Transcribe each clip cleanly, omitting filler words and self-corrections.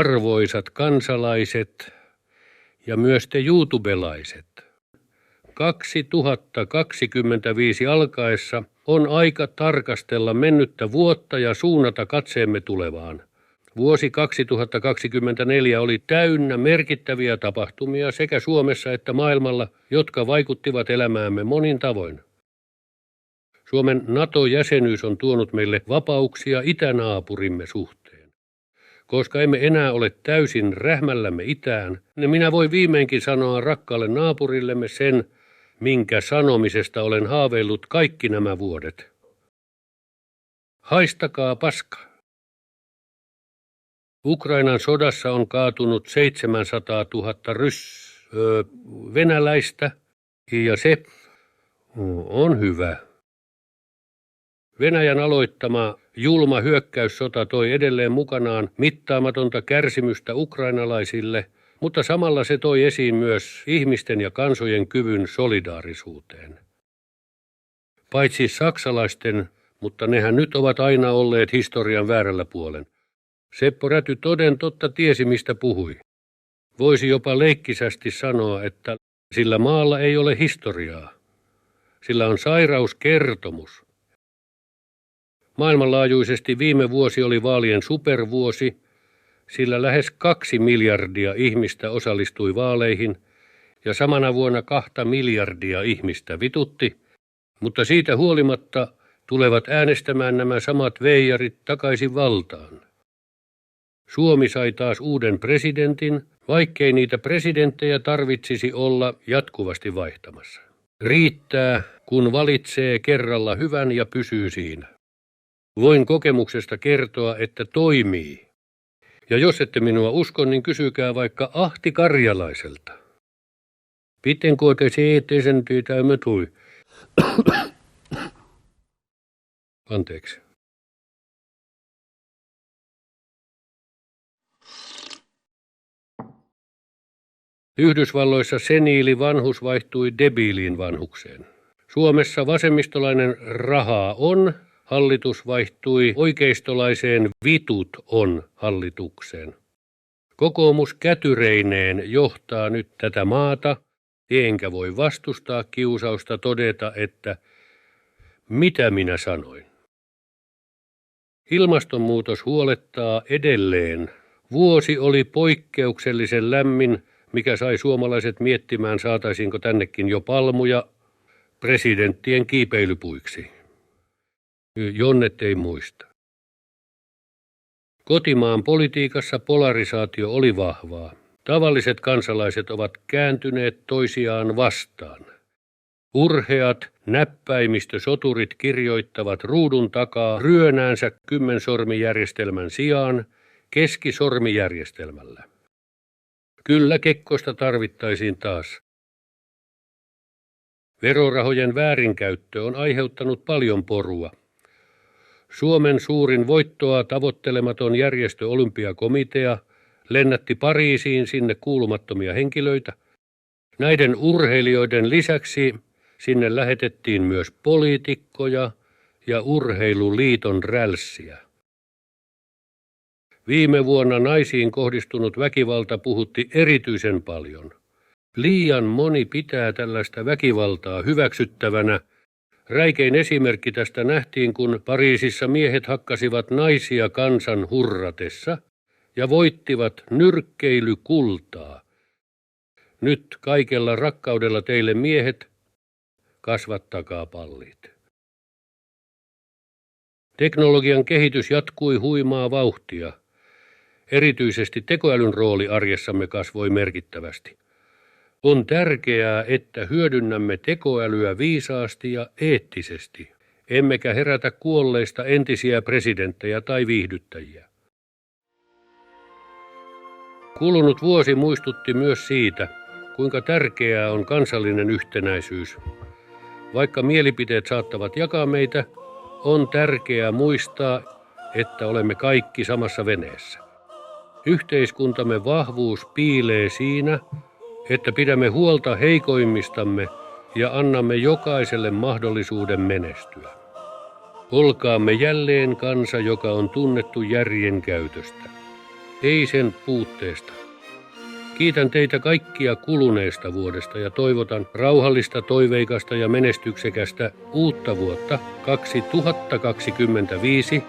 arvoisat kansalaiset ja myös te YouTubelaiset. 2025 alkaessa on aika tarkastella mennyttä vuotta ja suunnata katseemme tulevaan. Vuosi 2024 oli täynnä merkittäviä tapahtumia sekä Suomessa että maailmalla, jotka vaikuttivat elämäämme monin tavoin. Suomen NATO-jäsenyys on tuonut meille vapauksia itänaapurimme suhteen. Koska emme enää ole täysin rähmällämme itään, niin minä voin viimeinkin sanoa rakkaalle naapurillemme sen, minkä sanomisesta olen haaveillut kaikki nämä vuodet. Haistakaa paska. Ukrainan sodassa on kaatunut 700 000 venäläistä, ja se on hyvä. Venäjän aloittama julma hyökkäyssota toi edelleen mukanaan mittaamatonta kärsimystä ukrainalaisille, mutta samalla se toi esiin myös ihmisten ja kansojen kyvyn solidaarisuuteen. Paitsi saksalaisten, mutta nehän nyt ovat aina olleet historian väärällä puolen. Seppo Räty toden totta tiesi, mistä puhui. Voisi jopa leikkisästi sanoa, että sillä maalla ei ole historiaa. Sillä on sairauskertomus. Maailmanlaajuisesti viime vuosi oli vaalien supervuosi, sillä lähes 2 miljardia ihmistä osallistui vaaleihin ja samana vuonna 2 miljardia ihmistä vitutti, mutta siitä huolimatta tulevat äänestämään nämä samat veijarit takaisin valtaan. Suomi sai taas uuden presidentin, vaikkei niitä presidenttejä tarvitsisi olla jatkuvasti vaihtamassa. Riittää, kun valitsee kerralla hyvän ja pysyy siinä. Voin kokemuksesta kertoa, että toimii. Ja jos ette minua usko, niin kysykää vaikka Ahti Karjalaiselta. Piten te seetesen tyytäymä tui. Anteeksi. Yhdysvalloissa seniili vanhus vaihtui debiiliin vanhukseen. Suomessa vasemmistolainen rahaa on, hallitus vaihtui oikeistolaiseen vitut on hallitukseen. Kokoomus kätyreineen johtaa nyt tätä maata, enkä voi vastustaa kiusausta todeta, että mitä minä sanoin. Ilmastonmuutos huolettaa edelleen. Vuosi oli poikkeuksellisen lämmin, mikä sai suomalaiset miettimään, saataisiinko tännekin jo palmuja presidenttien kiipeilypuiksi. Jonnet ei muista. Kotimaan politiikassa polarisaatio oli vahvaa. Tavalliset kansalaiset ovat kääntyneet toisiaan vastaan. Urheat näppäimistösoturit kirjoittavat ruudun takaa ryönäänsä kymmensormijärjestelmän sijaan keskisormijärjestelmällä. Kyllä Kekkosta tarvittaisiin taas. Verorahojen väärinkäyttö on aiheuttanut paljon porua. Suomen suurin voittoa tavoittelematon järjestö Olympiakomitea lennätti Pariisiin sinne kuulumattomia henkilöitä. Näiden urheilijoiden lisäksi sinne lähetettiin myös poliitikkoja ja urheiluliiton rälssiä. Viime vuonna naisiin kohdistunut väkivalta puhutti erityisen paljon. Liian moni pitää tällaista väkivaltaa hyväksyttävänä. Räikein esimerkki tästä nähtiin, kun Pariisissa miehet hakkasivat naisia kansan hurratessa ja voittivat nyrkkeilykultaa. Nyt kaikella rakkaudella teille miehet, kasvattakaa pallit. Teknologian kehitys jatkui huimaa vauhtia. Erityisesti tekoälyn rooli arjessamme kasvoi merkittävästi. On tärkeää, että hyödynnämme tekoälyä viisaasti ja eettisesti, emmekä herätä kuolleista entisiä presidenttejä tai viihdyttäjiä. Kulunut vuosi muistutti myös siitä, kuinka tärkeää on kansallinen yhtenäisyys. Vaikka mielipiteet saattavat jakaa meitä, on tärkeää muistaa, että olemme kaikki samassa veneessä. Yhteiskuntamme vahvuus piilee siinä, että pidämme huolta heikoimmistamme ja annamme jokaiselle mahdollisuuden menestyä. Olkaamme jälleen kansa, joka on tunnettu järjen käytöstä. ei sen puutteesta. Kiitän teitä kaikkia kuluneesta vuodesta ja toivotan rauhallista, toiveikasta ja menestyksekästä uutta vuotta 2025,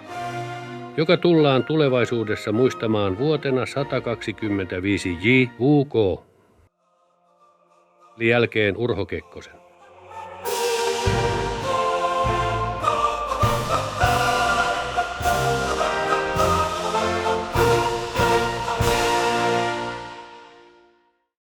joka tullaan tulevaisuudessa muistamaan vuotena 125 JUK. Jälkeen Urho Kekkosen.